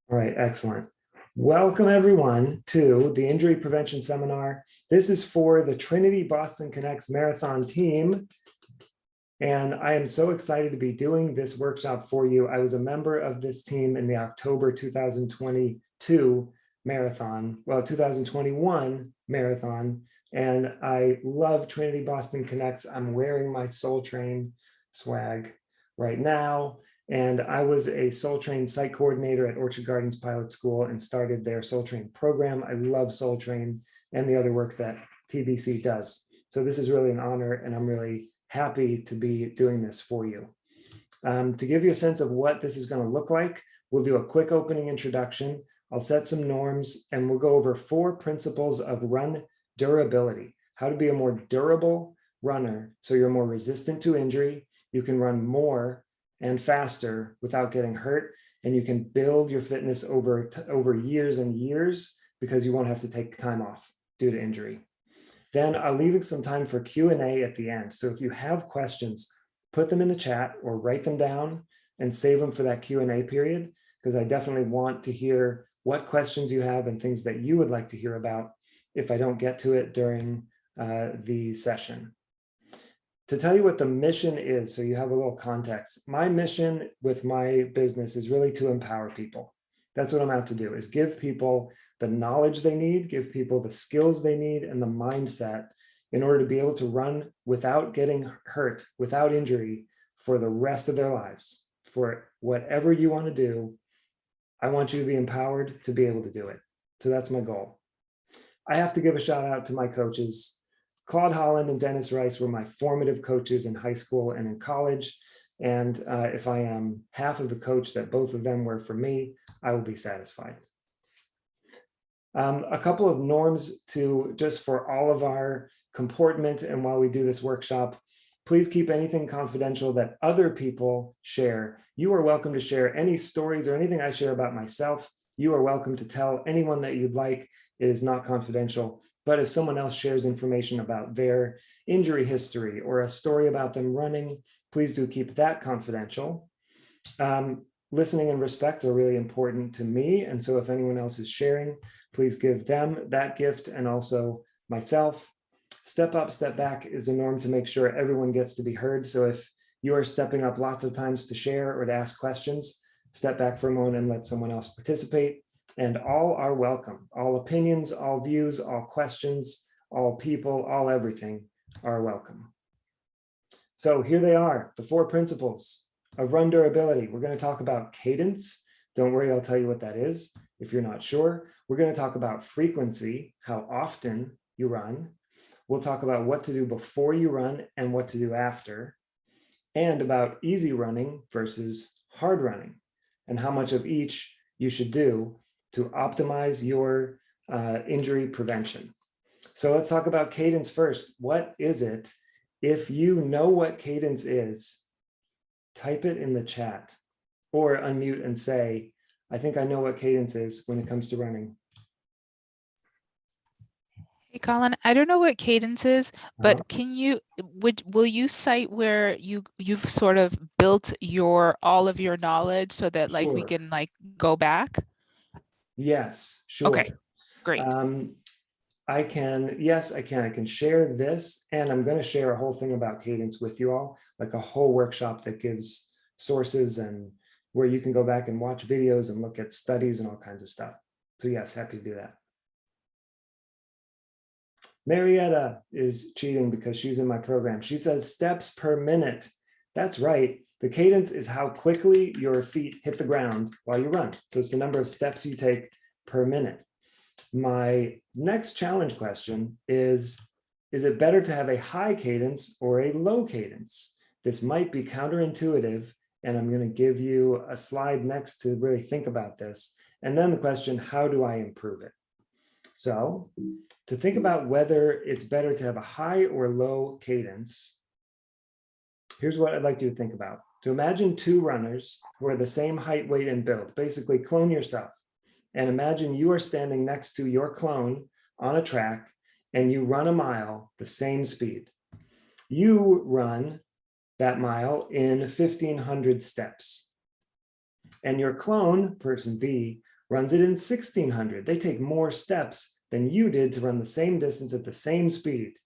All right, excellent. Welcome everyone to the Injury Prevention Seminar. This is for the Trinity Boston Connects Marathon team. And I am so excited to be doing this workshop for you. I was a member of this team in the October 2022 marathon, well, 2021 marathon. And I love Trinity Boston Connects. I'm wearing my Soul Train swag right now. And I was a Soul Train site coordinator at Orchard Gardens Pilot School and started their Soul Train program. I love Soul Train and the other work that TBC does. So this is really an honor, and I'm really happy to be doing this for you. To give you a sense of what this is going to look like, we'll do a quick opening introduction. I'll set some norms, and we'll go over 4 principles of run durability, how to be a more durable runner so you're more resistant to injury, you can run more and faster without getting hurt, and you can build your fitness over years and years because you won't have to take time off due to injury. Then I'll leave some time for Q&A at the end. So if you have questions, put them in the chat or write them down and save them for that Q&A period, because I definitely want to hear what questions you have and things that you would like to hear about if I don't get to it during the session. To tell you what the mission is, so you have a little context, my mission with my business is really to empower people. That's what I'm out to do, is give people the knowledge they need, give people the skills they need and the mindset in order to be able to run without getting hurt, without injury for the rest of their lives. For whatever you want to do, I want you to be empowered to be able to do it. So that's my goal. I have to give a shout out to my coaches. Claude Holland and Dennis Rice were my formative coaches in high school and in college. And if I am half of the coach that both of them were for me, I will be satisfied. A couple of norms to just for all of our comportment, and while we do this workshop, please keep anything confidential that other people share. You are welcome to share any stories or anything I share about myself. You are welcome to tell anyone that you'd like. It is not confidential. But if someone else shares information about their injury history or a story about them running, please do keep that confidential. Listening and respect are really important to me. And so if anyone else is sharing, please give them that gift, and also myself. Step up, step back is a norm to make sure everyone gets to be heard. So if you are stepping up lots of times to share or to ask questions, step back for a moment and let someone else participate. And all are welcome. All opinions, all views, all questions, all people, all everything are welcome. So here they are, the 4 principles of run durability. We're going to talk about cadence. Don't worry, I'll tell you what that is if you're not sure. We're going to talk about frequency, how often you run. We'll talk about what to do before you run and what to do after, and about easy running versus hard running, and how much of each you should do to optimize your injury prevention. So let's talk about cadence first. What is it? If you know what cadence is, type it in the chat or unmute and say, I think I know what cadence is when it comes to running. Hey, Colin, I don't know what cadence is, but will you cite where you've sort of built all of your knowledge so that like we can like go back? Yes, sure. Okay, great. Yes, I can share this, and I'm going to share a whole thing about cadence with you all, like a whole workshop that gives sources and where you can go back and watch videos and look at studies and all kinds of stuff. So yes, happy to do that. Marietta is cheating because she's in my program. She says steps per minute. That's right. The cadence is how quickly your feet hit the ground while you run. So it's the number of steps you take per minute. My next challenge question is it better to have a high cadence or a low cadence? This might be counterintuitive, and I'm going to give you a slide next to really think about this. And then the question, how do I improve it? So to think about whether it's better to have a high or low cadence, here's what I'd like you to think about. To imagine 2 runners who are the same height, weight, and build. Basically, clone yourself. And imagine you are standing next to your clone on a track and you run a mile the same speed. You run that mile in 1,500 steps. And your clone, person B, runs it in 1600. They take more steps than you did to run the same distance at the same speed.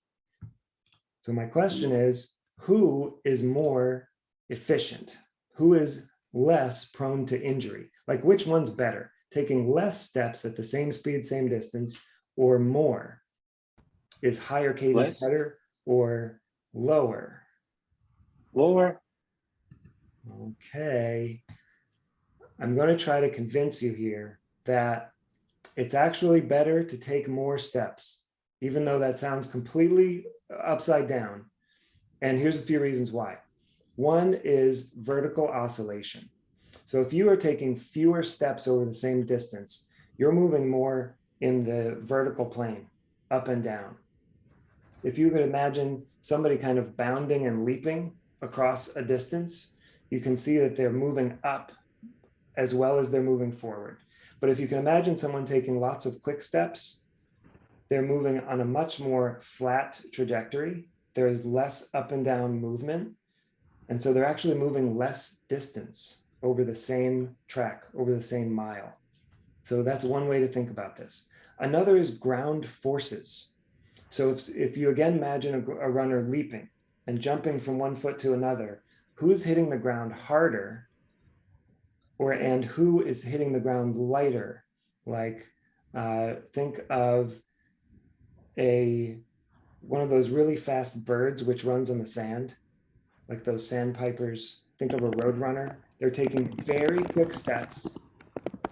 So my question is, who is more efficient? Who is less prone to injury? Like, which one's better? Taking less steps at the same speed, same distance, or more? Is higher cadence Less? better or lower? Lower? Okay. I'm going to try to convince you here that it's actually better to take more steps, even though that sounds completely upside down. And here's a few reasons why. One is vertical oscillation. So if you are taking fewer steps over the same distance, you're moving more in the vertical plane, up and down. If you could imagine somebody kind of bounding and leaping across a distance, you can see that they're moving up as well as they're moving forward. But if you can imagine someone taking lots of quick steps, they're moving on a much more flat trajectory. There's less up and down movement. And so they're actually moving less distance over the same track, over the same mile. So that's one way to think about this. Another is ground forces. So if you again imagine a runner leaping and jumping from one foot to another, who's hitting the ground harder, and who is hitting the ground lighter? Like think of one of those really fast birds which runs on the sand, like those sandpipers. Think of a road runner. They're taking very quick steps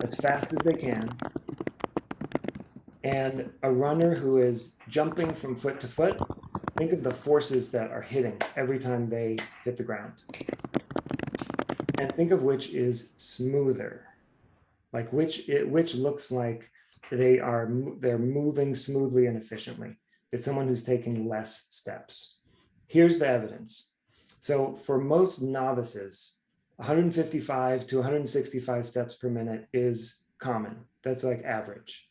as fast as they can. And a runner who is jumping from foot to foot, think of the forces that are hitting every time they hit the ground. And think of which is smoother, like which looks like they're moving smoothly and efficiently. It's someone who's taking less steps. Here's the evidence. So for most novices, 155 to 165 steps per minute is common. That's like average.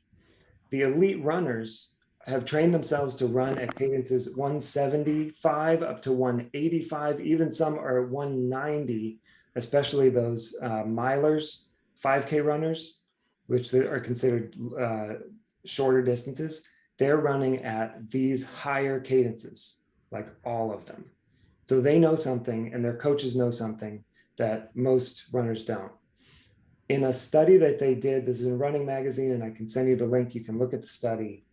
The elite runners have trained themselves to run at cadences 175 up to 185, even some are 190, especially those milers, 5K runners, which are considered shorter distances. They're running at these higher cadences, like all of them. So they know something and their coaches know something that most runners don't. In a study that they did, this is in Running Magazine, and I can send you the link, you can look at the study.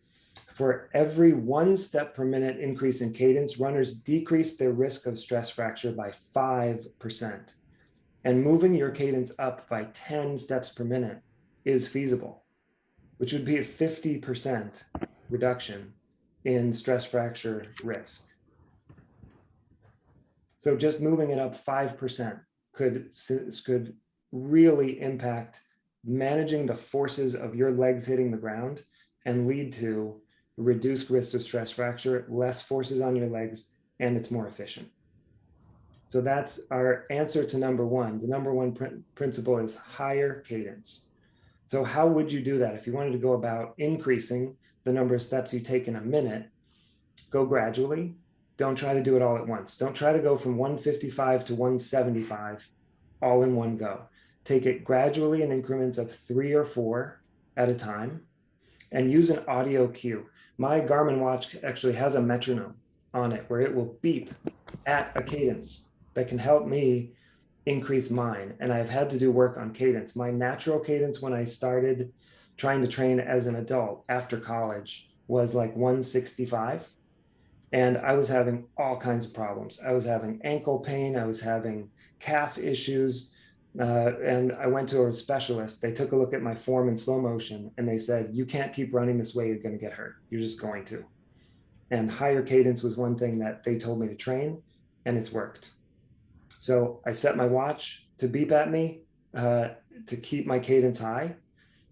For every 1 step per minute increase in cadence, runners decreased their risk of stress fracture by 5%. And moving your cadence up by 10 steps per minute is feasible, which would be a 50% reduction in stress fracture risk. So just moving it up 5% could really impact managing the forces of your legs hitting the ground and lead to reduced risk of stress fracture, less forces on your legs, and it's more efficient. So that's our answer to number one. The number one principle is higher cadence. So how would you do that? If you wanted to go about increasing the number of steps you take in a minute, go gradually. Don't try to do it all at once. Don't try to go from 155 to 175 all in one go. Take it gradually in increments of 3 or 4 at a time, and use an audio cue. My Garmin watch actually has a metronome on it where it will beep at a cadence that can help me increase mine. And I've had to do work on cadence. My natural cadence when I started trying to train as an adult after college was like 165. And I was having all kinds of problems. I was having ankle pain. I was having calf issues. And I went to a specialist. They took a look at my form in slow motion and they said, you can't keep running this way. You're going to get hurt. You're just going to. And higher cadence was one thing that they told me to train, and it's worked. So I set my watch to beep at me to keep my cadence high.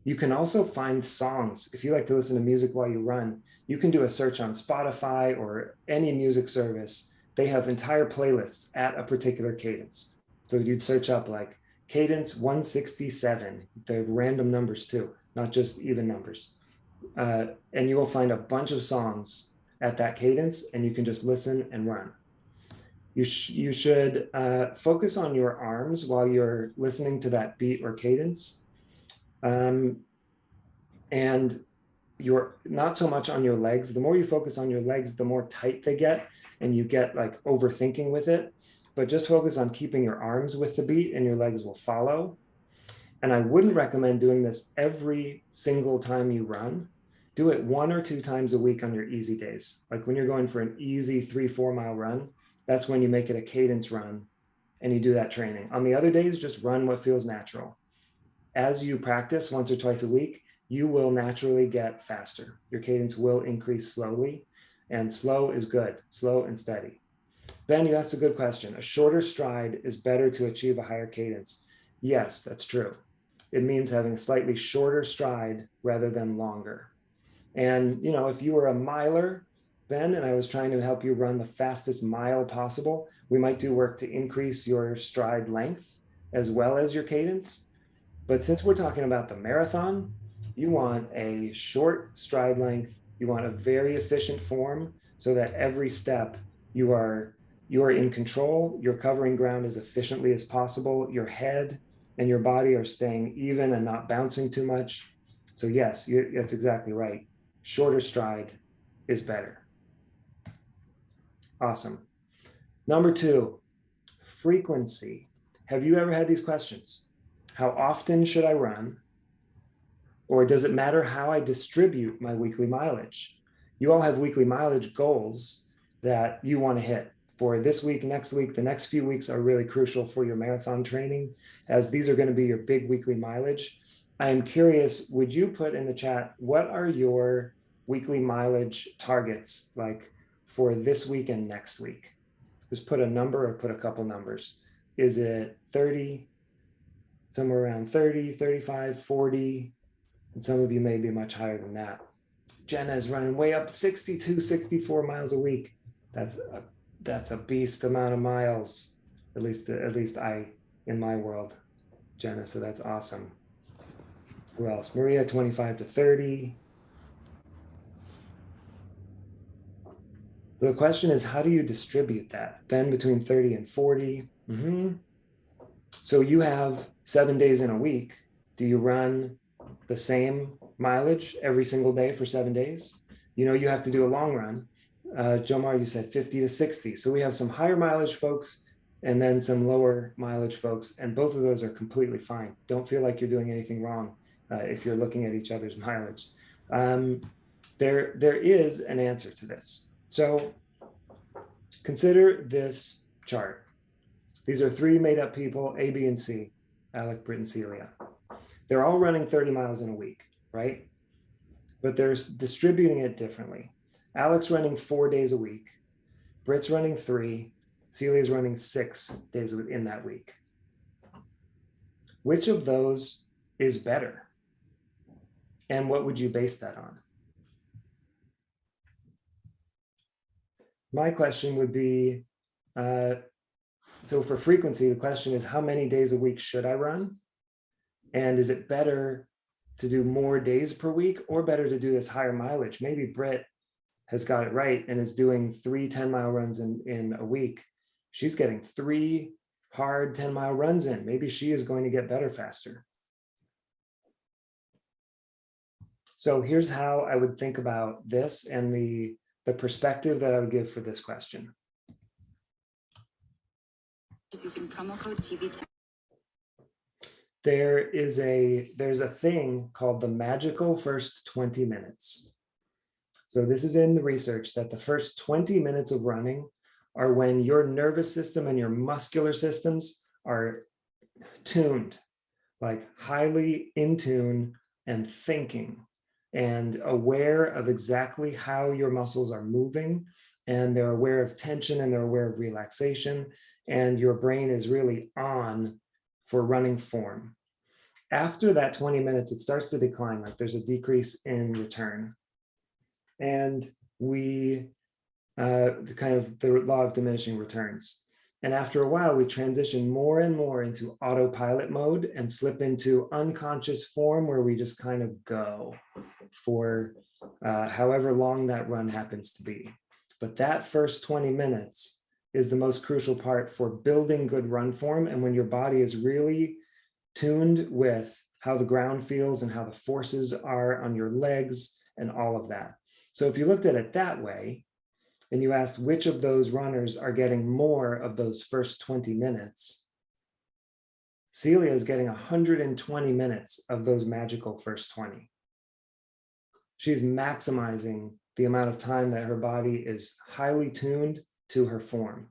You can also find songs. If you like to listen to music while you run, you can do a search on Spotify or any music service. They have entire playlists at a particular cadence. So you'd search up like cadence 167. They're random numbers too, not just even numbers. And you will find a bunch of songs at that cadence, and you can just listen and run. You should focus on your arms while you're listening to that beat or cadence. And you're not so much on your legs. The more you focus on your legs, the more tight they get, and you get like overthinking with it. But just focus on keeping your arms with the beat and your legs will follow. And I wouldn't recommend doing this every single time you run. Do it 1 or 2 times a week on your easy days. Like when you're going for an easy 3-4 mile run, that's when you make it a cadence run and you do that training. On the other days, just run what feels natural. As you practice 1 or 2 times a week, you will naturally get faster. Your cadence will increase slowly, and slow is good, slow and steady. Ben, you asked a good question. A shorter stride is better to achieve a higher cadence. Yes, that's true. It means having a slightly shorter stride rather than longer. And, you know, if you were a miler, Ben, and I was trying to help you run the fastest mile possible, we might do work to increase your stride length as well as your cadence. But since we're talking about the marathon, you want a short stride length. You want a very efficient form so that every step you are in control. You're covering ground as efficiently as possible. Your head and your body are staying even and not bouncing too much. So yes, that's exactly right. Shorter stride is better. Awesome. Number 2, frequency. Have you ever had these questions? How often should I run? Or does it matter how I distribute my weekly mileage? You all have weekly mileage goals that you want to hit for this week, next week. The next few weeks are really crucial for your marathon training, as these are going to be your big weekly mileage. I am curious, would you put in the chat, what are your weekly mileage targets like for this week and next week? Just put a number or put a couple numbers. Is it 30, somewhere around 30, 35, 40? And some of you may be much higher than that. Jenna is running way up 62, 64 miles a week. That's a beast amount of miles, at least I in my world, Jenna. So that's awesome. Who else? Maria, 25 to 30. The question is, how do you distribute that? Ben, between 30 and 40. So you have 7 days in a week. Do you run the same mileage every single day for 7 days? You know, you have to do a long run. Jomar, you said 50 to 60. So we have some higher mileage folks and then some lower mileage folks, and both of those are completely fine. Don't feel like you're doing anything wrong if you're looking at each other's mileage. There is an answer to this. So consider this chart. These are 3 made up people, A, B, and C, Alec, Britt, and Celia. They're all running 30 miles in a week, right? But they're distributing it differently. Alec's running 4 days a week. Britt's running 3. Celia's running 6 days in that week. Which of those is better? And what would you base that on? My question would be, so for frequency, the question is, how many days a week should I run? And is it better to do more days per week or better to do this higher mileage? Maybe Britt has got it right and is doing 3 10-mile runs in a week. She's getting 3 hard 10-mile runs in. Maybe she is going to get better faster. So here's how I would think about this and the perspective that I would give for this question. Is using promo code TB10. There's a thing called the magical first 20 minutes. So this is in the research that the first 20 minutes of running are when your nervous system and your muscular systems are tuned, like highly in tune and thinking and aware of exactly how your muscles are moving, and they're aware of tension and they're aware of relaxation, and your brain is really on for running form. After that 20 minutes, it starts to decline, like there's a decrease in return. And we kind of the law of diminishing returns. And after a while, we transition more and more into autopilot mode and slip into unconscious form where we just kind of go for however long that run happens to be. But that first 20 minutes is the most crucial part for building good run form. And when your body is really tuned with how the ground feels and how the forces are on your legs and all of that. So if you looked at it that way, and you asked which of those runners are getting more of those first 20 minutes, Celia is getting 120 minutes of those magical first 20. She's maximizing the amount of time that her body is highly tuned to her form.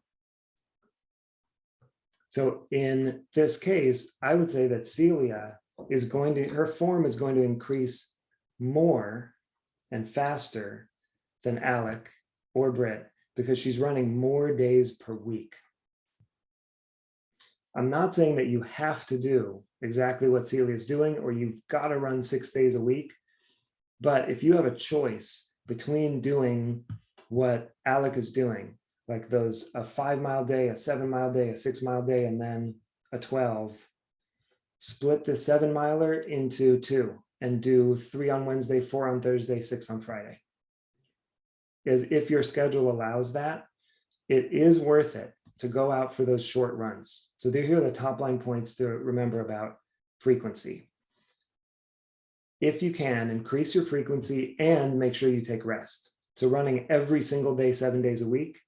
So in this case, I would say that Celia is going to, her form is going to increase more and faster than Alec or Britt because she's running more days per week. I'm not saying that you have to do exactly what Celia is doing or you've got to run 6 days a week. But if you have a choice between doing what Alec is doing, like those a 5 mile day, a 7 mile day, a 6 mile day, and then a 12, split the 7 miler into 2 and do 3 on Wednesday, 4 on Thursday, 6 on Friday. If your schedule allows that, it is worth it to go out for those short runs. So here are the top line points to remember about frequency. If you can, increase your frequency and make sure you take rest. So running every single day, 7 days a week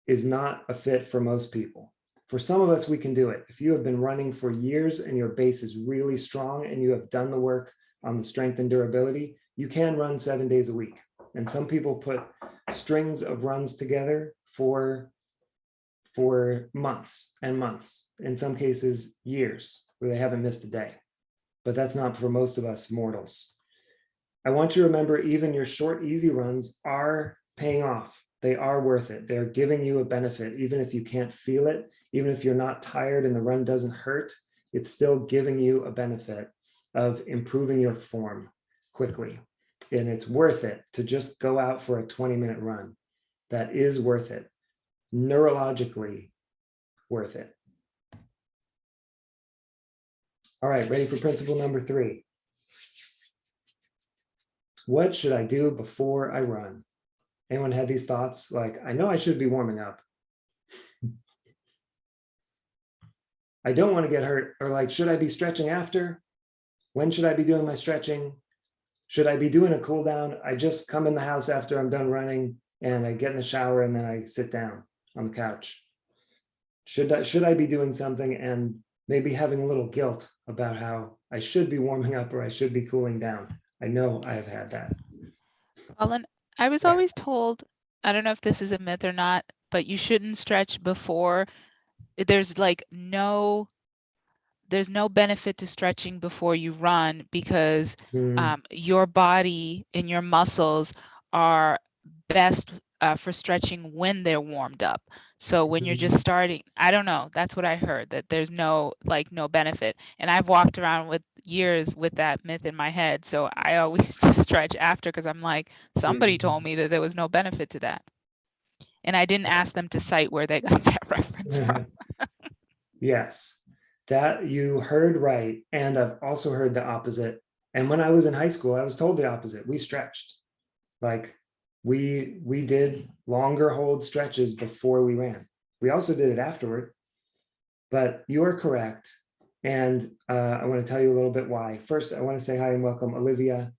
is not a fit for most people. For some of us, we can do it. If you have been running for years and your base is really strong and you have done the work on the strength and durability, you can run 7 days a week. And some people put strings of runs together for months and months, in some cases years, where they haven't missed a day. But that's not for most of us mortals. I want you to remember even your short, easy runs are paying off. They are worth it. They're giving you a benefit, even if you can't feel it, even if you're not tired and the run doesn't hurt, it's still giving you a benefit of improving your form quickly. And it's worth it to just go out for a 20-minute run. That is worth it. Neurologically worth it. All right, ready for principle number 3. What should I do before I run? Anyone had these thoughts? Like, I know I should be warming up. I don't want to get hurt. Or like, should I be stretching after? When should I be doing my stretching? Should I be doing a cool down? I just come in the house after I'm done running and I get in the shower and then I sit down on the couch. Should I be doing something and maybe having a little guilt about how I should be warming up or I should be cooling down? I know I have had that. Colin, I was always told, I don't know if this is a myth or not, but you shouldn't stretch before. There's like there's no benefit to stretching before you run because your body and your muscles are best for stretching when they're warmed up. So when you're just starting, I don't know, that's what I heard, that there's no benefit. And I've walked around with years with that myth in my head. So I always just stretch after because I'm like, somebody told me that there was no benefit to that. And I didn't ask them to cite where they got that reference from. Yes, that you heard right. And I've also heard the opposite. And when I was in high school, I was told the opposite. We stretched. Like we did longer hold stretches before we ran. We also did it afterward, but you are correct. And I want to tell you a little bit why. First, I want to say hi and welcome Olivia.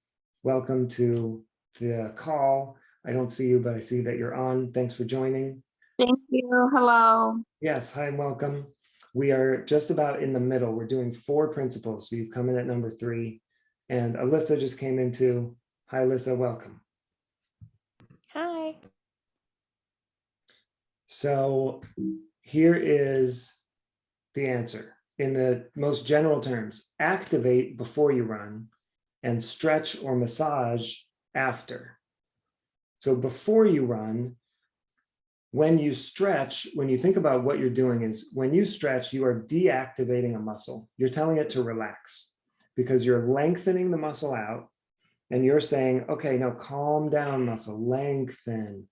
Welcome to the call. I don't see you, but I see that you're on. Thanks for joining. Thank you. Hello. Yes, hi and welcome. We are just about in the middle. We're doing 4 principles. So you've come in at number 3. And Alyssa just came into. Hi, Alyssa, welcome. Hi. So here is the answer. In the most general terms, activate before you run and stretch or massage after. So before you run, when you stretch, when you think about what you're doing is when you stretch, you are deactivating a muscle. You're telling it to relax because you're lengthening the muscle out and you're saying, okay, now calm down, muscle, lengthen,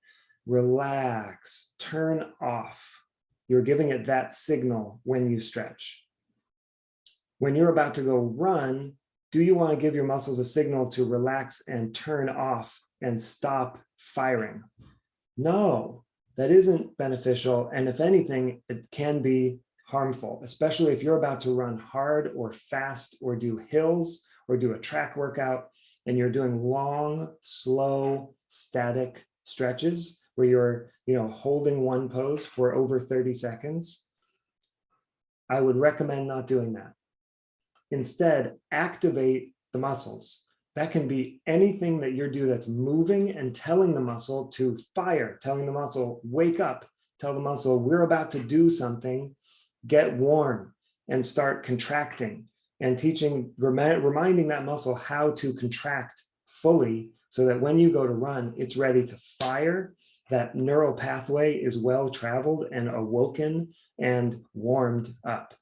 relax, turn off. You're giving it that signal when you stretch. When you're about to go run, do you want to give your muscles a signal to relax and turn off and stop firing? No, that isn't beneficial. And if anything, it can be harmful, especially if you're about to run hard or fast or do hills or do a track workout and you're doing long, slow, static stretches where you're, holding one pose for over 30 seconds. I would recommend not doing that. Instead, activate the muscles. That can be anything that you do that's moving and telling the muscle to fire, telling the muscle, wake up, tell the muscle, we're about to do something, get warm and start contracting, and reminding that muscle how to contract fully so that when you go to run, it's ready to fire. That neural pathway is well traveled and awoken and warmed up.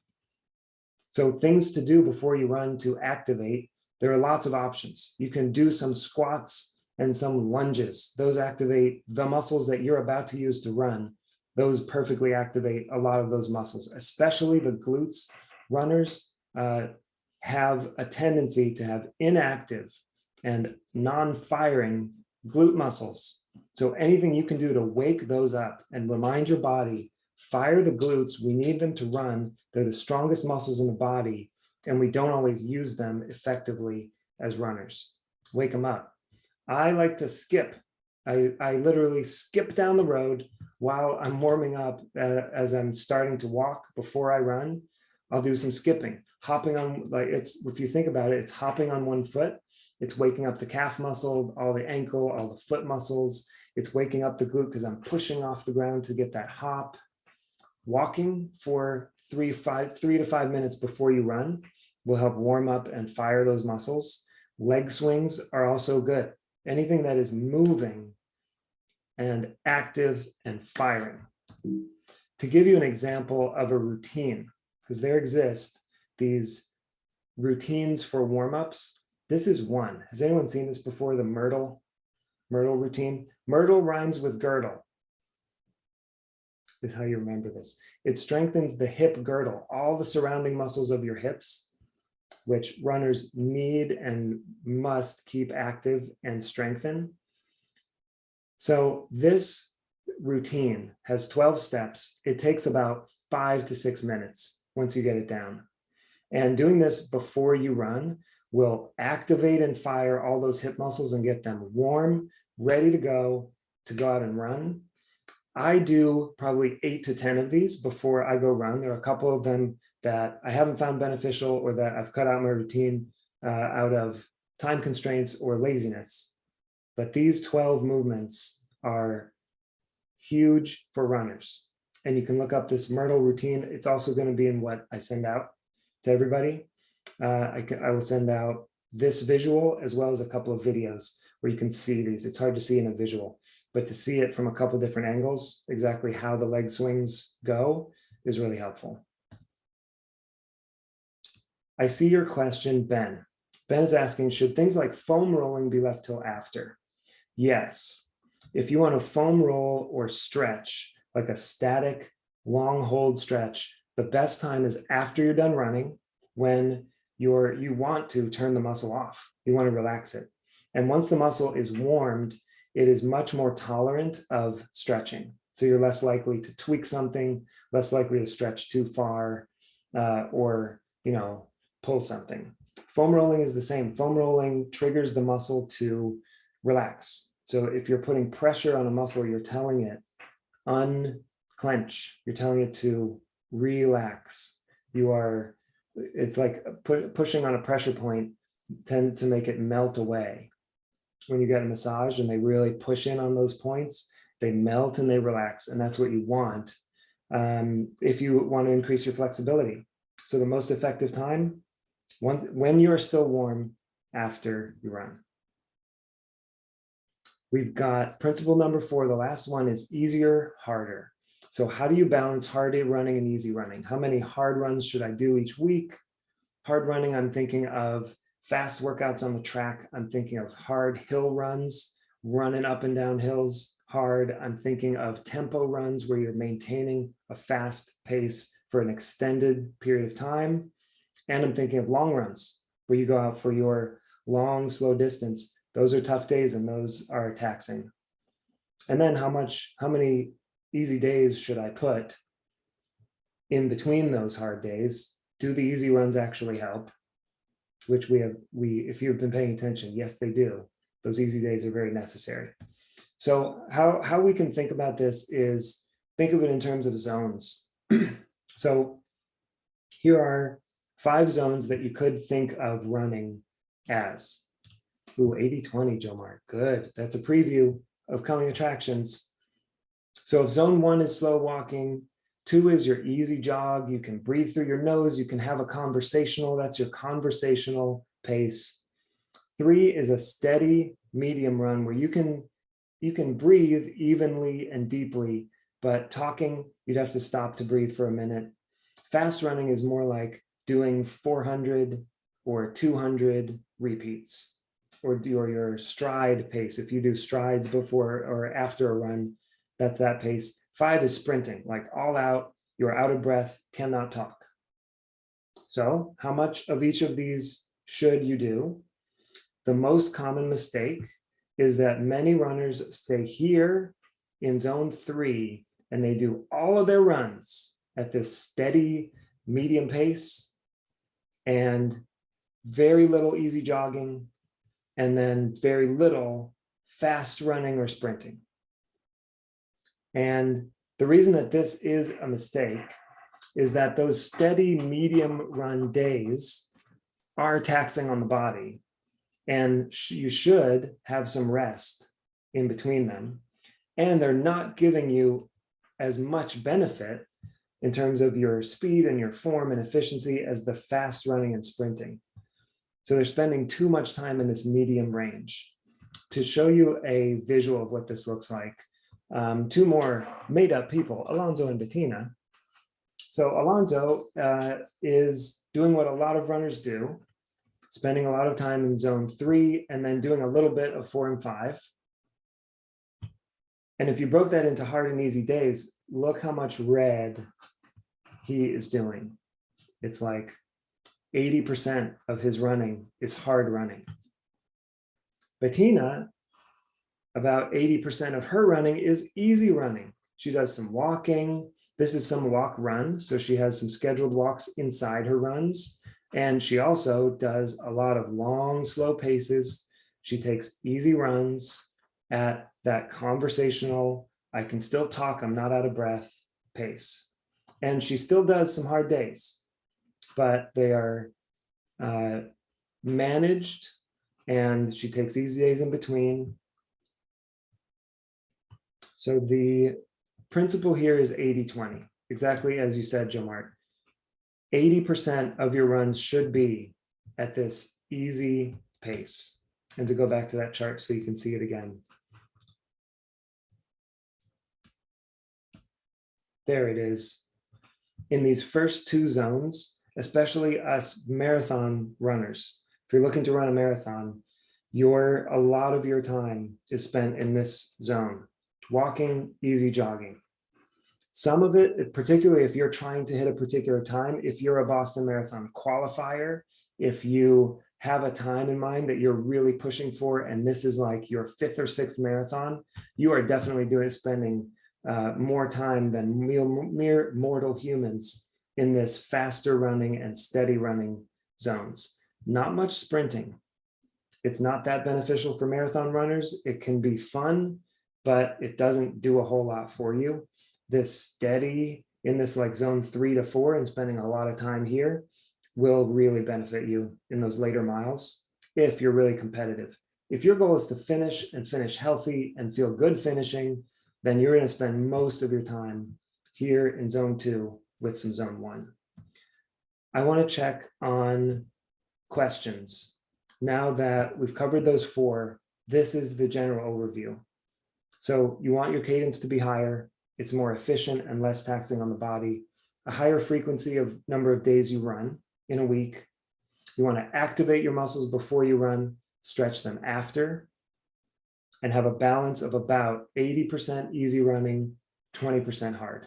So things to do before you run to activate, there are lots of options. You can do some squats and some lunges. Those activate the muscles that you're about to use to run. Those perfectly activate a lot of those muscles, especially the glutes. Runners have a tendency to have inactive and non-firing glute muscles. So anything you can do to wake those up and remind your body, fire the glutes, we need them to run. They're the strongest muscles in the body, and we don't always use them effectively as runners. Wake them up. I like to skip. I literally skip down the road while I'm warming up as I'm starting to walk before I run. I'll do some skipping, hopping on, if you think about it, it's hopping on one foot. It's waking up the calf muscle, all the ankle, all the foot muscles. It's waking up the glute because I'm pushing off the ground to get that hop. Walking for 3 to 5 minutes before you run will help warm up and fire those muscles. Leg swings are also good. Anything that is moving and active and firing. To give you an example of a routine, because there exist these routines for warm-ups. This is one. Has anyone seen this before? The Myrtle routine. Myrtle rhymes with girdle. Is how you remember this. It strengthens the hip girdle, all the surrounding muscles of your hips, which runners need and must keep active and strengthen. So this routine has 12 steps. It takes about 5 to 6 minutes once you get it down. And doing this before you run will activate and fire all those hip muscles and get them warm, ready to go out and run. I do probably 8 to 10 of these before I go run. There are a couple of them that I haven't found beneficial or that I've cut out my routine out of time constraints or laziness. But these 12 movements are huge for runners. And you can look up this Myrtle routine. It's also going to be in what I send out to everybody. I will send out this visual as well as a couple of videos where you can see these. It's hard to see in a visual, but to see it from a couple different angles, exactly how the leg swings go is really helpful. I see your question, Ben. Ben is asking, should things like foam rolling be left till after? Yes. If you want to foam roll or stretch, like a static long hold stretch, the best time is after you're done running, when you want to turn the muscle off. You want to relax it. And once the muscle is warmed, it is much more tolerant of stretching. So you're less likely to tweak something, less likely to stretch too far, or pull something. Foam rolling is the same. Foam rolling triggers the muscle to relax. So if you're putting pressure on a muscle, you're telling it unclench. You're telling it to relax. It's like pushing on a pressure point tends to make it melt away. When you get a massage and they really push in on those points, they melt and they relax, and that's what you want if you want to increase your flexibility. So the most effective time, when you're still warm after you run. We've got principle number 4. The last one is easier, harder. So how do you balance hard running and easy running? How many hard runs should I do each week? Hard running, I'm thinking of fast workouts on the track. I'm thinking of hard hill runs, running up and down hills hard. I'm thinking of tempo runs where you're maintaining a fast pace for an extended period of time. And I'm thinking of long runs where you go out for your long, slow distance. Those are tough days and those are taxing. And then how many easy days should I put? in between those hard days. Do the easy runs actually help? Which if you've been paying attention, yes, they do. Those easy days are very necessary. So how we can think about this is think of it in terms of zones. So here are 5 zones that you could think of running as. Ooh, 80-20, Jomar, good. That's a preview of coming attractions. So if zone 1 is slow walking, 2 is your easy jog. You can breathe through your nose. You can have a conversational, that's your conversational pace. 3 is a steady medium run where you can breathe evenly and deeply, but talking, you'd have to stop to breathe for a minute. Fast running is more like doing 400 or 200 repeats, or your stride pace. If you do strides before or after a run, that's that pace. 5 is sprinting, like all out, you're out of breath, cannot talk. So how much of each of these should you do? The most common mistake is that many runners stay here in zone 3 and they do all of their runs at this steady medium pace and very little easy jogging, and then very little fast running or sprinting. And the reason that this is a mistake is that those steady medium run days are taxing on the body, and you should have some rest in between them. And they're not giving you as much benefit in terms of your speed and your form and efficiency as the fast running and sprinting. So they're spending too much time in this medium range. To show you a visual of what this looks like, 2 more made up people, Alonso and Bettina. So Alonso is doing what a lot of runners do, spending a lot of time in zone 3 and then doing a little bit of 4 and 5. And if you broke that into hard and easy days, look how much red he is doing. It's like 80% of his running is hard running. Bettina, about 80% of her running is easy running. She does some walking. This is some walk run. So she has some scheduled walks inside her runs. And she also does a lot of long, slow paces. She takes easy runs at that conversational, I can still talk, I'm not out of breath pace. And she still does some hard days, but they are managed, and she takes easy days in between. So the principle here is 80-20, exactly as you said, Jomart. 80% of your runs should be at this easy pace. And to go back to that chart so you can see it again. There it is. In these first 2 zones, especially us marathon runners, if you're looking to run a marathon, a lot of your time is spent in this zone, walking, easy jogging. Some of it, particularly if you're trying to hit a particular time, if you're a Boston Marathon qualifier, if you have a time in mind that you're really pushing for, and this is like your 5th or 6th marathon, you are definitely spending more time than mere mortal humans in this faster running and steady running zones. Not much sprinting. It's not that beneficial for marathon runners. It can be fun, but it doesn't do a whole lot for you. This steady in this like zone 3 to 4 and spending a lot of time here will really benefit you in those later miles if you're really competitive. If your goal is to finish and finish healthy and feel good finishing, then you're going to spend most of your time here in zone 2 with some zone 1. I want to check on questions. Now that we've covered those 4, this is the general overview. So you want your cadence to be higher. It's more efficient and less taxing on the body. A higher frequency of number of days you run in a week. You want to activate your muscles before you run, stretch them after, and have a balance of about 80% easy running, 20% hard.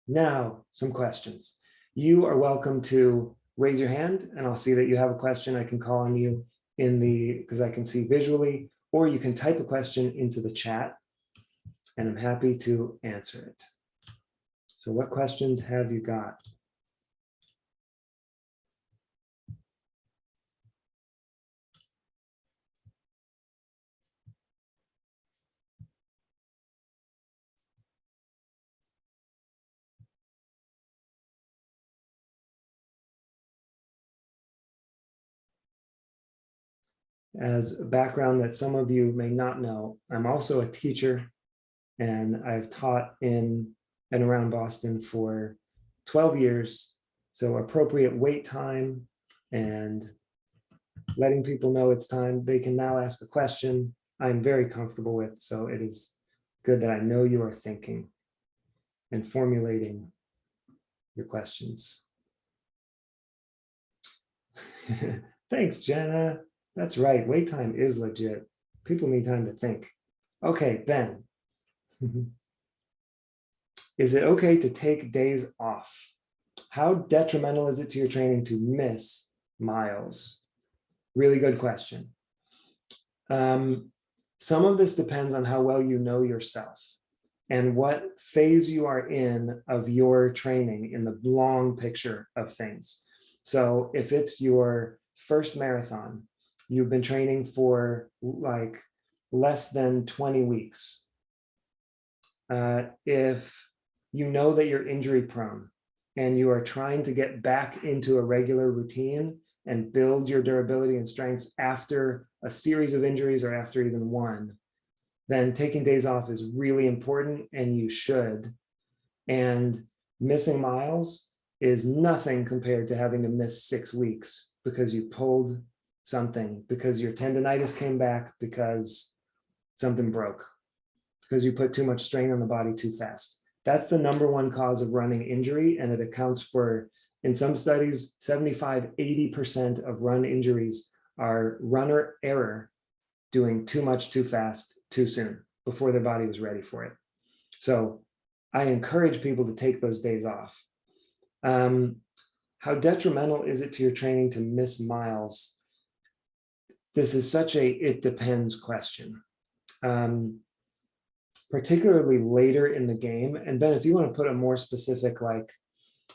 Now, some questions. You are welcome to raise your hand, and I'll see that you have a question. I can call on you because I can see visually, or you can type a question into the chat. and I'm happy to answer it. So what questions have you got? As a background that some of you may not know, I'm also a teacher, and I've taught in and around Boston for 12 years. So appropriate wait time and letting people know it's time. They can now ask a question I'm very comfortable with. So it is good that I know you are thinking and formulating your questions. Thanks, Jenna. That's right. Wait time is legit. People need time to think. Okay, Ben. Is it okay to take days off? How detrimental is it to your training to miss miles? Really good question. Some of this depends on how well you know yourself and what phase you are in of your training in the long picture of things. So if it's your first marathon, you've been training for like less than 20 weeks. If you know that you're injury prone and you are trying to get back into a regular routine and build your durability and strength after a series of injuries or after even one, then taking days off is really important and you should. And missing miles is nothing compared to having to miss 6 weeks because you pulled something, because your tendonitis came back, because something broke, because you put too much strain on the body too fast. That's the #1 cause of running injury, and it accounts for, in some studies, 75, 80% of run injuries are runner error, doing too much too fast too soon before their body was ready for it. So I encourage people to take those days off. How detrimental is it to your training to miss miles? This is such a it depends question. Particularly later in the game. And Ben, if you want to put a more specific, like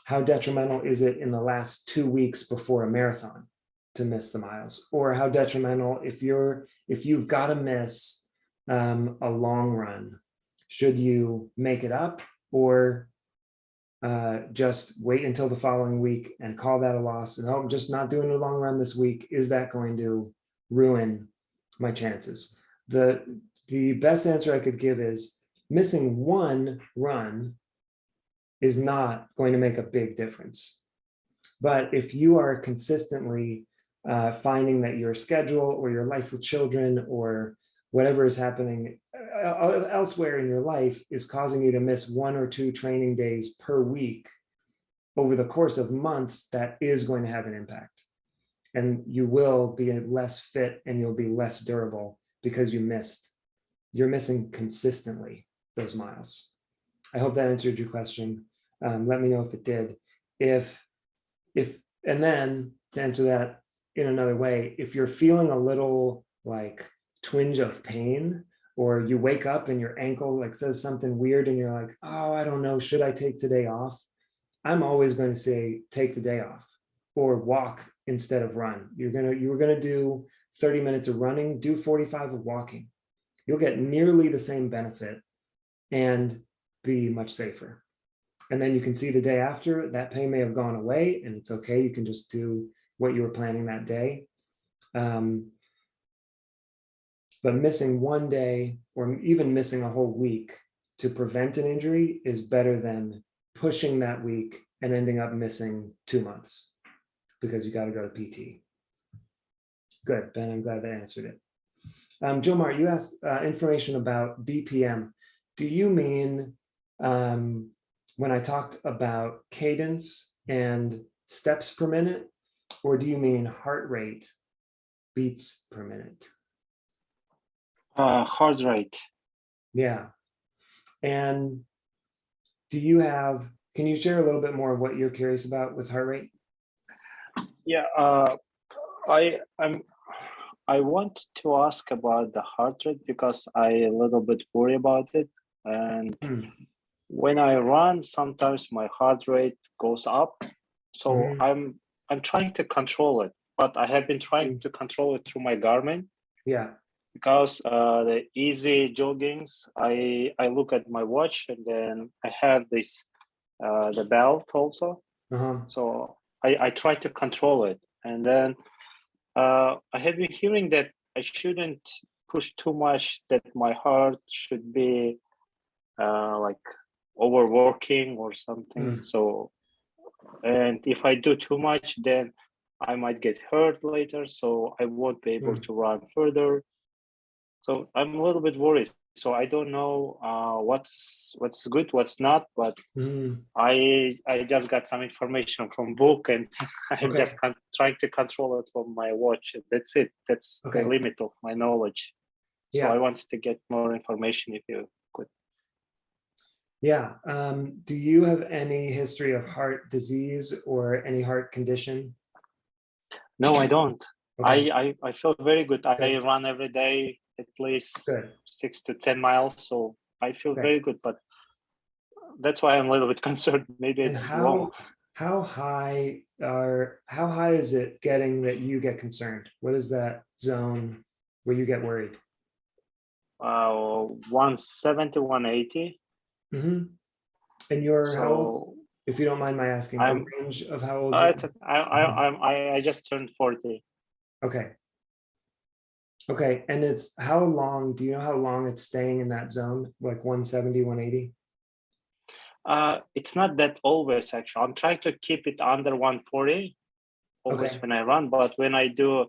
how detrimental is it in the last 2 weeks before a marathon to miss the miles, or how detrimental if you've got to miss a long run, should you make it up or just wait until the following week and call that a loss and I'm just not doing a long run this week? Is that going to ruin my chances? The best answer I could give is missing one run is not going to make a big difference. But if you are consistently finding that your schedule or your life with children or whatever is happening elsewhere in your life is causing you to miss 1 or 2 training days per week over the course of months, that is going to have an impact. And you will be less fit and you'll be less durable because you're missing consistently those miles. I hope that answered your question. Let me know if it did. And then to answer that in another way, if you're feeling a little like twinge of pain, or you wake up and your ankle like says something weird and you're like, oh, I don't know, should I take today off? I'm always going to say, take the day off or walk instead of run. You were gonna do 30 minutes of running, do 45 of walking. You'll get nearly the same benefit and be much safer. And then you can see the day after that pain may have gone away and it's okay. You can just do what you were planning that day. But missing one day or even missing a whole week to prevent an injury is better than pushing that week and ending up missing 2 months because you got to go to PT. Good, Ben, I'm glad that answered it. Jomar, you asked information about BPM. Do you mean when I talked about cadence and steps per minute, or do you mean heart rate, beats per minute? Heart rate. Yeah. And can you share a little bit more of what you're curious about with heart rate? Yeah, I want to ask about the heart rate because I a little bit worry about it. and Hmm. when I run, sometimes my heart rate goes up. So Mhm. I'm trying to control it, but I have been trying to control it through my Garmin. Yeah. Because the easy joggings, I look at my watch, and then I have this the belt also. Uh-huh. So I try to control it, and then I have been hearing that I shouldn't push too much, that my heart should be like overworking or something. Mm. So, and if I do too much, then I might get hurt later, so I won't be able Mm. to run further. So I'm a little bit worried. So I don't know what's good, what's not, but Mm. I just got some information from book, and I'm Okay. just trying to control it from my watch. That's it. That's the Okay. limit of my knowledge. So Yeah. I wanted to get more information if you could. Yeah. Do you have any history of heart disease or any heart condition? No, I don't. Okay. I feel very good. I Good. run every day at least Good. 6 to 10 miles, so I feel Okay. very good. But that's why I'm a little bit concerned. Maybe And it's wrong. how high is it getting that you get concerned? What is that zone where you get worried? 170, 180. Mm-hmm. And you're how old? So If you don't mind my asking, the I'm range of how old you it's, I just turned 40. Okay. Okay. And it's how long, do you know how long it's staying in that zone? Like 170, 180? It's not that always, actually. I'm trying to keep it under 140 always Okay. when I run, but when I do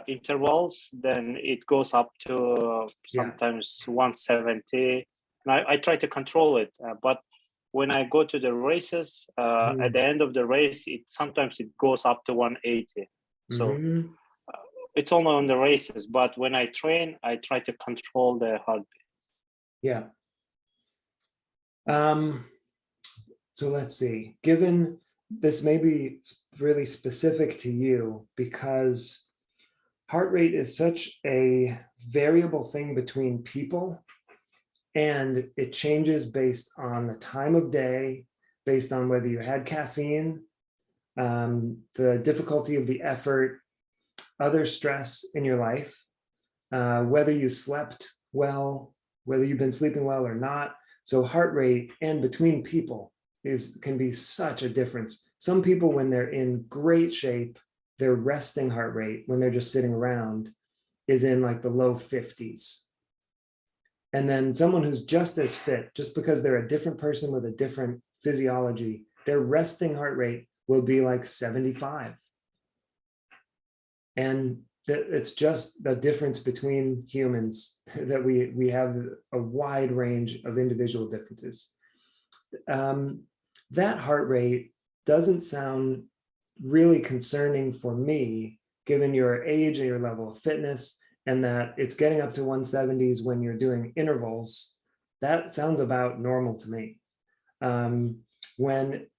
intervals, then it goes up to Yeah. sometimes 170. And I try to control it, but when I go to the races, at the end of the race, sometimes it goes up to 180. So Mhm. it's only on the races, but when I train, I try to control the heartbeat. Yeah. So let's see, given this may be really specific to you because heart rate is such a variable thing between people, and it changes based on the time of day, based on whether you had caffeine, the difficulty of the effort, other stress in your life, whether you slept well, whether you've been sleeping well or not. So heart rate and between people can be such a difference. Some people, when they're in great shape, their resting heart rate when they're just sitting around is in like the low 50s. And then someone who's just as fit, just because they're a different person with a different physiology, their resting heart rate will be like 75. And it's just the difference between humans that we have a wide range of individual differences. That heart rate doesn't sound really concerning for me, given your age and your level of fitness, and that it's getting up to 170s when you're doing intervals. That sounds about normal to me. When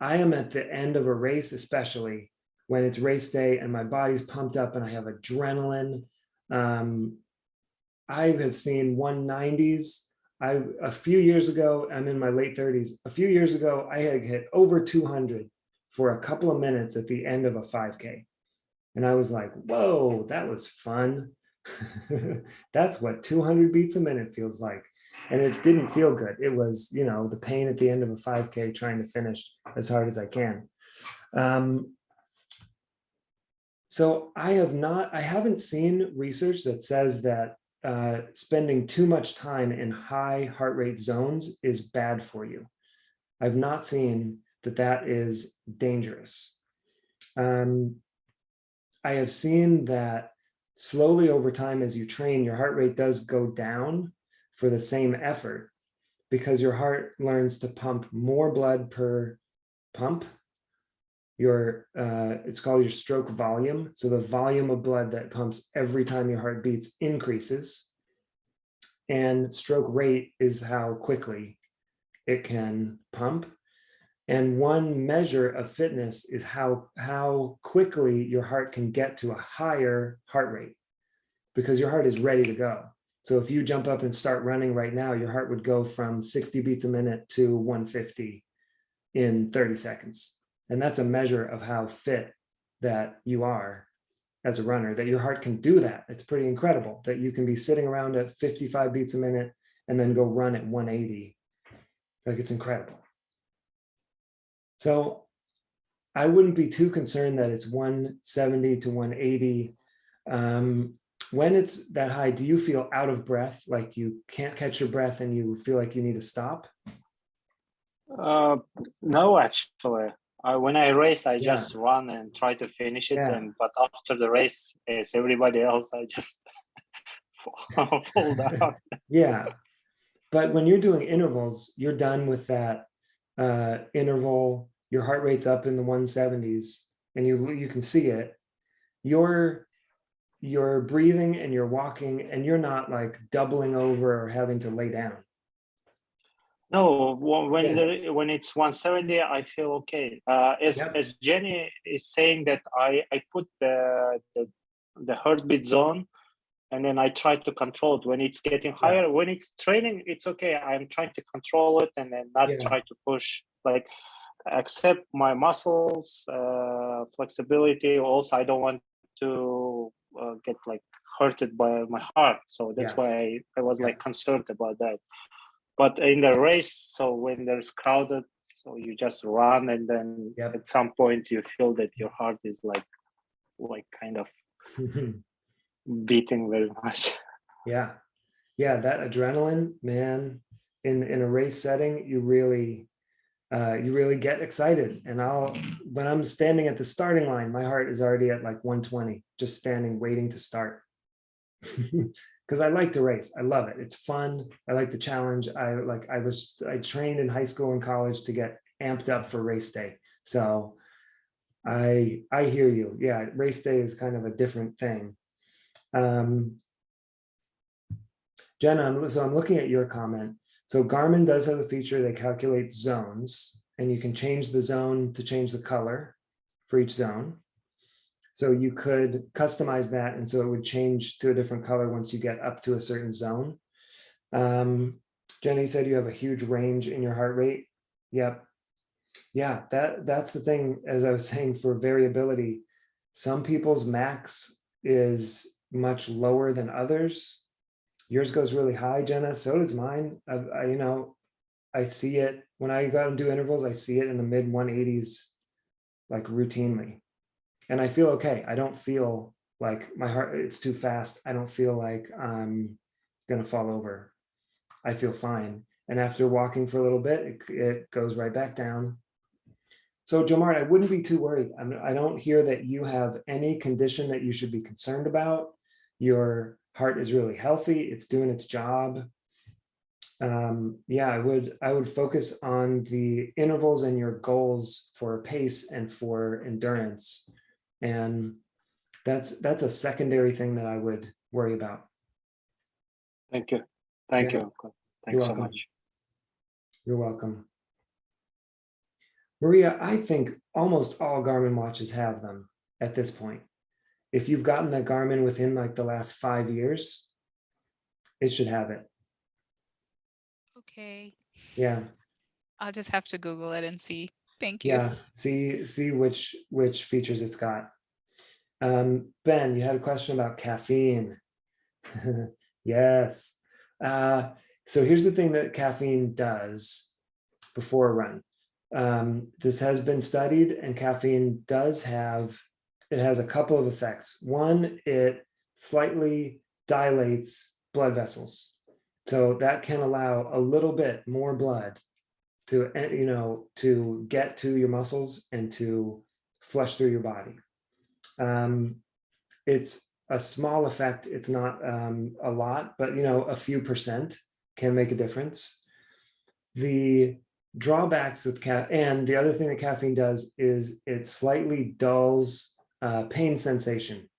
I am at the end of a race, especially when it's race day and my body's pumped up and I have adrenaline, I have seen 190s. A few years ago, I'm in my late 30s. A few years ago, I had hit over 200 for a couple of minutes at the end of a 5K. And I was like, whoa, that was fun. That's what 200 beats a minute feels like. And it didn't feel good. It was, the pain at the end of a 5K trying to finish as hard as I can. So I haven't seen research that says that spending too much time in high heart rate zones is bad for you. I've not seen that is dangerous. I have seen that slowly over time, as you train, your heart rate does go down for the same effort because your heart learns to pump more blood per pump. It's called your stroke volume. So the volume of blood that pumps every time your heart beats increases. And stroke rate is how quickly it can pump. And one measure of fitness is how quickly your heart can get to a higher heart rate, because your heart is ready to go. So if you jump up and start running right now, your heart would go from 60 beats a minute to 150 in 30 seconds. And that's a measure of how fit that you are as a runner, that your heart can do that. It's pretty incredible that you can be sitting around at 55 beats a minute and then go run at 180. Like, it's incredible. So I wouldn't be too concerned that it's 170 to 180. When it's that high, do you feel out of breath, like you can't catch your breath and you feel like you need to stop? No, actually. When I race, I Yeah. just run and try to finish it. Yeah. But after the race, as everybody else, I just fall down. Yeah. But when you're doing intervals, you're done with that interval, your heart rate's up in the 170s and you can see it. You're breathing and you're walking and you're not like doubling over or having to lay down. No, when Yeah. when it's 170, I feel okay. Yep. As Jenny is saying that I put the heartbeat zone, and then I try to control it when it's getting higher. Yeah. When it's training, it's okay. I'm trying to control it and then not Yeah. try to push, like accept my muscles, flexibility. Also, I don't want to get like hurted by my heart. So that's Yeah. why I was Yeah. like concerned about that. But in the race, so when there's crowded, so you just run, and then Yep. at some point you feel that your heart is like kind of beating very much. Yeah. Yeah. That adrenaline, man, in a race setting, you really get excited. And when I'm standing at the starting line, my heart is already at like 120, just standing, waiting to start. Because I like to race. I love it. It's fun. I like the challenge. I trained in high school and college to get amped up for race day. So I hear you. Yeah, race day is kind of a different thing. Jenna, so I'm looking at your comment. So Garmin does have a feature that calculates zones, and you can change the zone to change the color for each zone. So you could customize that, and so it would change to a different color once you get up to a certain zone. Jenny said you have a huge range in your heart rate. Yep. Yeah, that's the thing, as I was saying, for variability. Some people's max is much lower than others. Yours goes really high, Jenna. So does mine. I see it when I go out and do intervals. I see it in the mid 180s, like routinely, and I feel okay. I don't feel like my heart, it's too fast. I don't feel like I'm gonna fall over. I feel fine. And after walking for a little bit, it goes right back down. So Jomart, I wouldn't be too worried. I don't hear that you have any condition that you should be concerned about. Your heart is really healthy. It's doing its job. Yeah, I would focus on the intervals and your goals for pace and for endurance. And that's a secondary thing that I would worry about. Thank you. Thank Yeah. you. You're Thanks so welcome. much. You're welcome. Maria, I think almost all Garmin watches have them at this point. If you've gotten that Garmin within like the last 5 years, it should have it. Okay. Yeah. I'll just have to Google it and see. Thank you. Yeah. See which features it's got. Ben, you had a question about caffeine. Yes. So here's the thing that caffeine does before a run. This has been studied, and caffeine has a couple of effects. One, it slightly dilates blood vessels. So that can allow a little bit more blood to get to your muscles and to flush through your body. It's a small effect. It's not a lot, but a few percent can make a difference. The drawbacks with and the other thing that caffeine does is it slightly dulls pain sensation.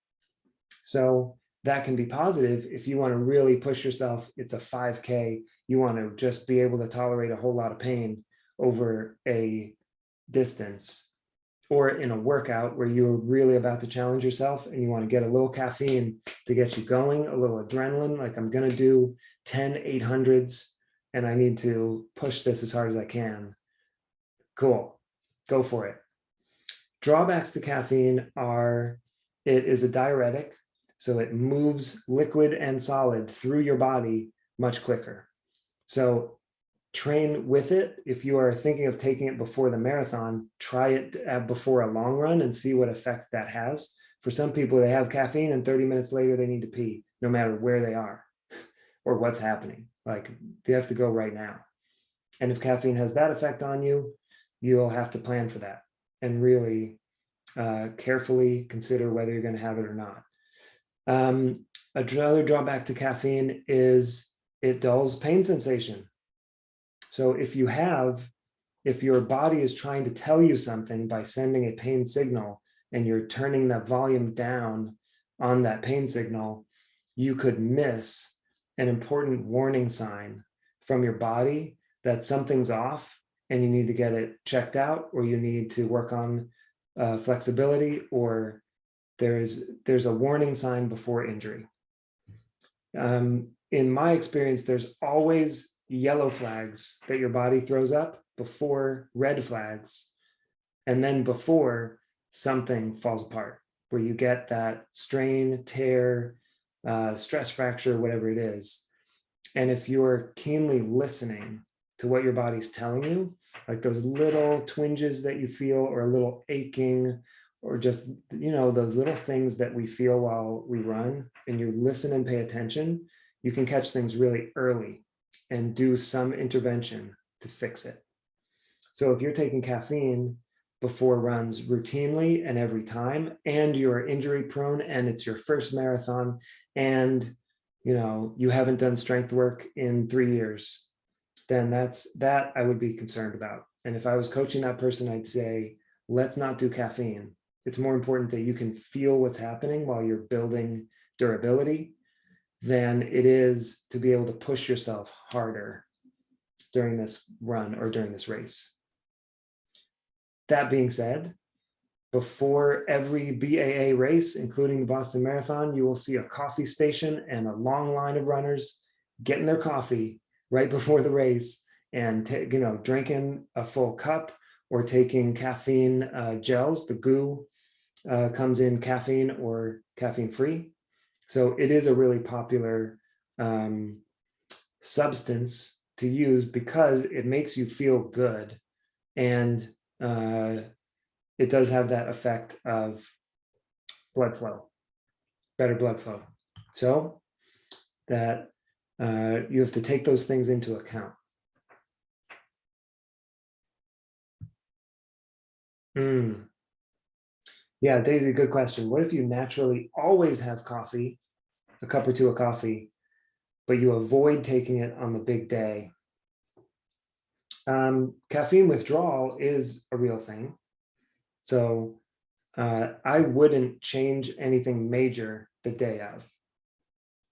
So that can be positive if you want to really push yourself. It's a 5K. You want to just be able to tolerate a whole lot of pain over a distance. or in a workout where you're really about to challenge yourself and you want to get a little caffeine to get you going, a little adrenaline, like I'm going to do 10 800s and I need to push this as hard as I can. Cool, go for it. Drawbacks to caffeine are, it is a diuretic, so it moves liquid and solid through your body much quicker. So train with it. If you are thinking of taking it before the marathon, try it before a long run and see what effect that has. For some people, they have caffeine and 30 minutes later, they need to pee, no matter where they are or what's happening. Like they have to go right now. And if caffeine has that effect on you, you'll have to plan for that and really carefully consider whether you're going to have it or not. Another drawback to caffeine is it dulls pain sensation. So if your body is trying to tell you something by sending a pain signal and you're turning that volume down on that pain signal, you could miss an important warning sign from your body that something's off and you need to get it checked out, or you need to work on flexibility, or there's a warning sign before injury. In my experience, there's always yellow flags that your body throws up before red flags, and then before something falls apart, where you get that strain, tear, stress fracture, whatever it is. And if you're keenly listening to what your body's telling you, like those little twinges that you feel, or a little aching, or just, those little things that we feel while we run, and you listen and pay attention, you can catch things really early and do some intervention to fix it. So if you're taking caffeine before runs routinely and every time, and you're injury prone and it's your first marathon, and you haven't done strength work in 3 years, then that I would be concerned about. And if I was coaching that person, I'd say, let's not do caffeine. It's more important that you can feel what's happening while you're building durability than it is to be able to push yourself harder during this run or during this race. That being said, before every BAA race, including the Boston Marathon, you will see a coffee station and a long line of runners getting their coffee right before the race and drinking a full cup or taking caffeine gels. The goo comes in caffeine or caffeine free. So it is a really popular substance to use because it makes you feel good, and it does have that effect of blood flow, better blood flow. So that you have to take those things into account. Yeah, Daisy, good question. What if you naturally always have coffee, a cup or two of coffee, but you avoid taking it on the big day? Caffeine withdrawal is a real thing. So I wouldn't change anything major the day of.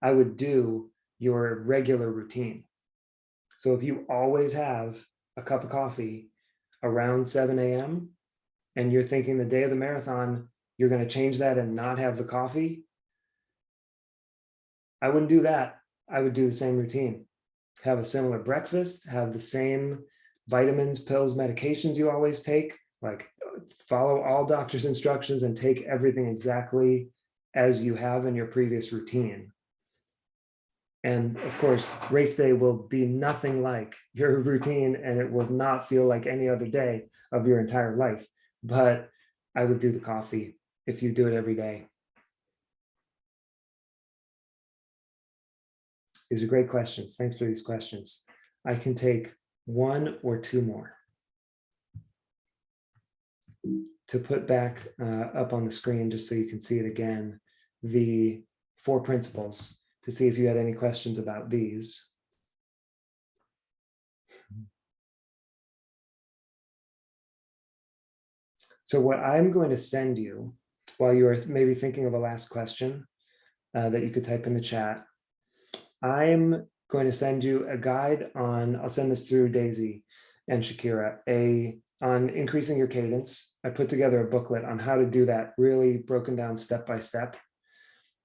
I would do your regular routine. So if you always have a cup of coffee around 7 a.m. and you're thinking the day of the marathon, you're going to change that and not have the coffee, I wouldn't do that. I would do the same routine. Have a similar breakfast, have the same vitamins, pills, medications you always take, like follow all doctor's instructions and take everything exactly as you have in your previous routine. And of course, race day will be nothing like your routine, and it will not feel like any other day of your entire life. But I would do the coffee if you do it every day. These are great questions. Thanks for these questions. I can take one or two more to put back up on the screen, just so you can see it again, the 4 principles, to see if you had any questions about these. So what I'm going to send you, while you are maybe thinking of a last question that you could type in the chat, I'm going to send you a guide on, I'll send this through Daisy and Shakira, a on increasing your cadence. I put together a booklet on how to do that, really broken down step by step,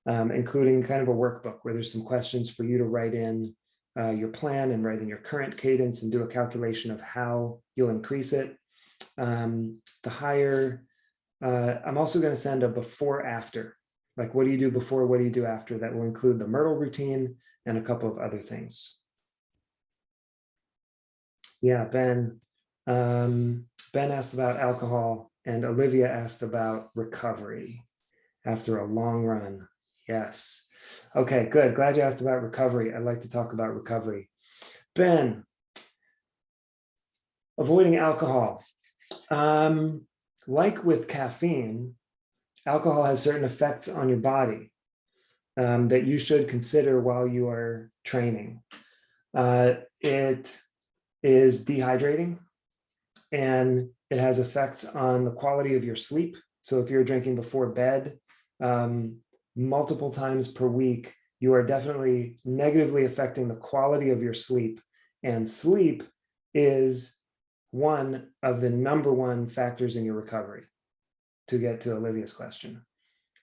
including kind of a workbook where there's some questions for you to write in your plan and write in your current cadence and do a calculation of how you'll increase it. The higher, I'm also going to send a before after, like what do you do before, what do you do after, that will include the Myrtle routine and a couple of other things. Yeah, Ben asked about alcohol and Olivia asked about recovery after a long run. Yes. Okay, good. Glad you asked about recovery. I'd like to talk about recovery. Ben, avoiding alcohol. Like with caffeine, alcohol has certain effects on your body that you should consider while you are training. It is dehydrating and it has effects on the quality of your sleep. So if you're drinking before bed, multiple times per week, you are definitely negatively affecting the quality of your sleep. And sleep is one of the #1 factors in your recovery, to get to Olivia's question.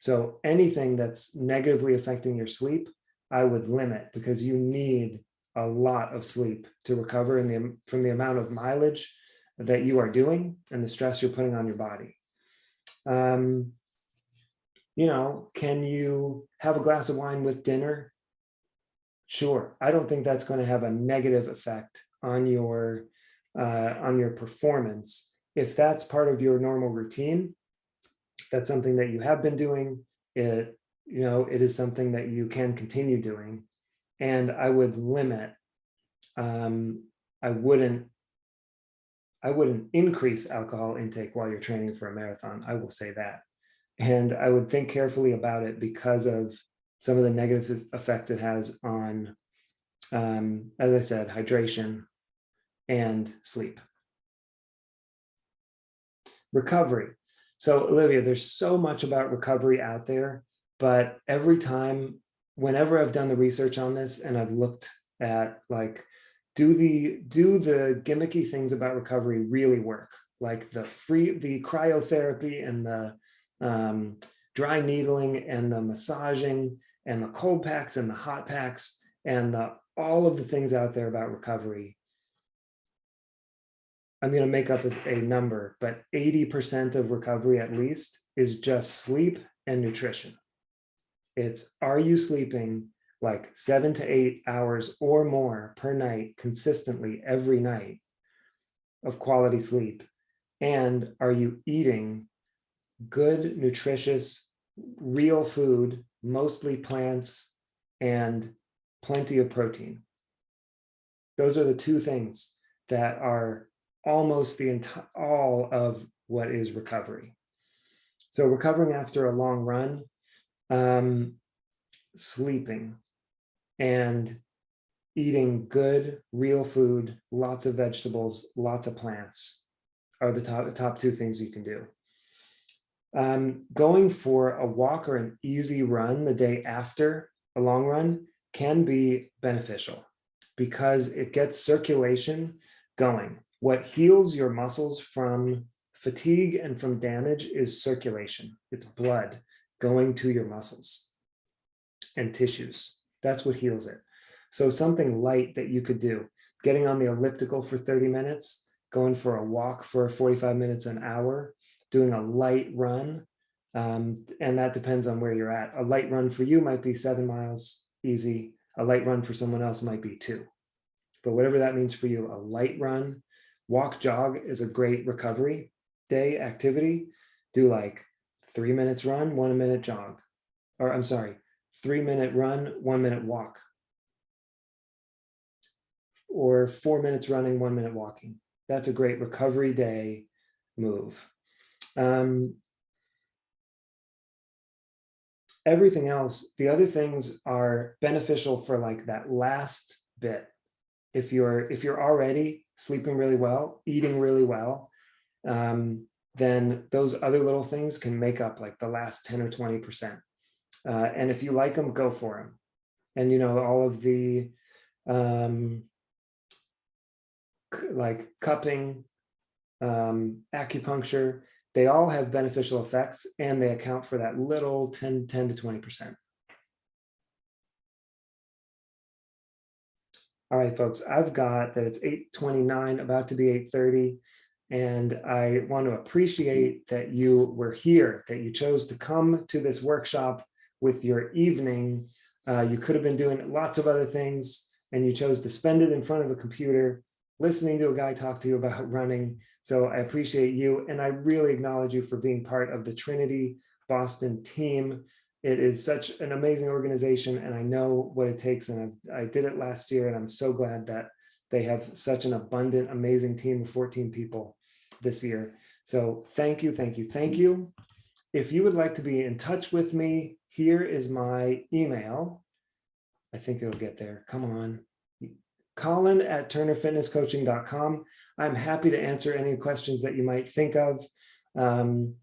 So anything that's negatively affecting your sleep, I would limit, because you need a lot of sleep to recover from the amount of mileage that you are doing and the stress you're putting on your body. You know, can you have a glass of wine with dinner? Sure. I don't think that's going to have a negative effect on your performance. If that's part of your normal routine, that's something that you have been doing. It is something that you can continue doing. And I would limit, I wouldn't increase alcohol intake while you're training for a marathon. I will say that. And I would think carefully about it because of some of the negative effects it has on, as I said, hydration and sleep. Recovery. So Olivia, there's so much about recovery out there, but every time, whenever I've done the research on this and I've looked at like, do the gimmicky things about recovery really work? Like the cryotherapy and the dry needling and the massaging and the cold packs and the hot packs and all of the things out there about recovery. I'm going to make up a number, but 80% of recovery at least is just sleep and nutrition. It's, are you sleeping like 7 to 8 hours or more per night consistently every night of quality sleep? And are you eating good, nutritious, real food, mostly plants, and plenty of protein? Those are the two things that are almost all of what is recovery. So recovering after a long run, sleeping and eating good, real food, lots of vegetables, lots of plants are the top two things you can do. Going for a walk or an easy run the day after a long run can be beneficial because it gets circulation going. What heals your muscles from fatigue and from damage is circulation. It's blood going to your muscles and tissues. That's what heals it. So something light that you could do, getting on the elliptical for 30 minutes, going for a walk for 45 minutes, an hour, doing a light run. And that depends on where you're at. A light run for you might be 7 miles, easy. A light run for someone else might be 2. But whatever that means for you, a light run, walk, jog is a great recovery day activity. Do like 3 minutes run, 1 minute jog. Or I'm sorry, 3 minute run, 1 minute walk. Or 4 minutes running, 1 minute walking. That's a great recovery day move. Everything else, the other things are beneficial for like that last bit. If you're already sleeping really well, eating really well, then those other little things can make up like the last 10 or 20%. And if you like them, go for them. And you know, all of the like cupping acupuncture, they all have beneficial effects, and they account for that little 10 to 20%. All right, folks, I've got that it's 8:29, about to be 8:30. And I want to appreciate that you were here, that you chose to come to this workshop with your evening. You could have been doing lots of other things, and you chose to spend it in front of a computer, listening to a guy talk to you about running. So I appreciate you, and I really acknowledge you for being part of the Trinity Boston team. It is such an amazing organization, and I know what it takes, and I did it last year, and I'm so glad that they have such an abundant, amazing team of 14 people this year. So thank you, thank you, thank you. If you would like to be in touch with me, here is my email. I think it'll get there. Come on. Colin@turnerfitnesscoaching.com. I'm happy to answer any questions that you might think of. And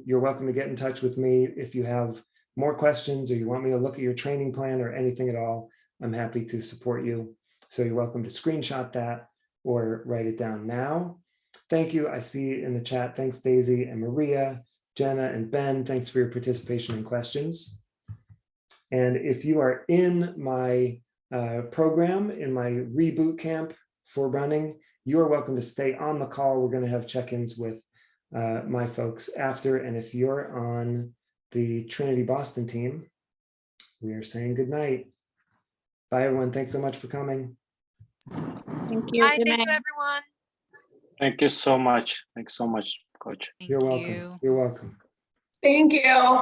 you're welcome to get in touch with me if you have more questions or you want me to look at your training plan or anything at all. I'm happy to support you. So you're welcome to screenshot that or write it down now. Thank you. I see in the chat. Thanks, Daisy and Maria, Jenna and Ben. Thanks for your participation and questions. And if you are in my program, in my reboot camp for running, you are welcome to stay on the call. We're going to have check-ins with my folks after. And if you're on the Trinity Boston team, we are saying good night. Bye, everyone. Thanks so much for coming. Thank you. Bye. Good Thank night. you, everyone. Thank you so much. Thanks so much, Coach. Thank You're you. welcome. You're welcome. Thank you.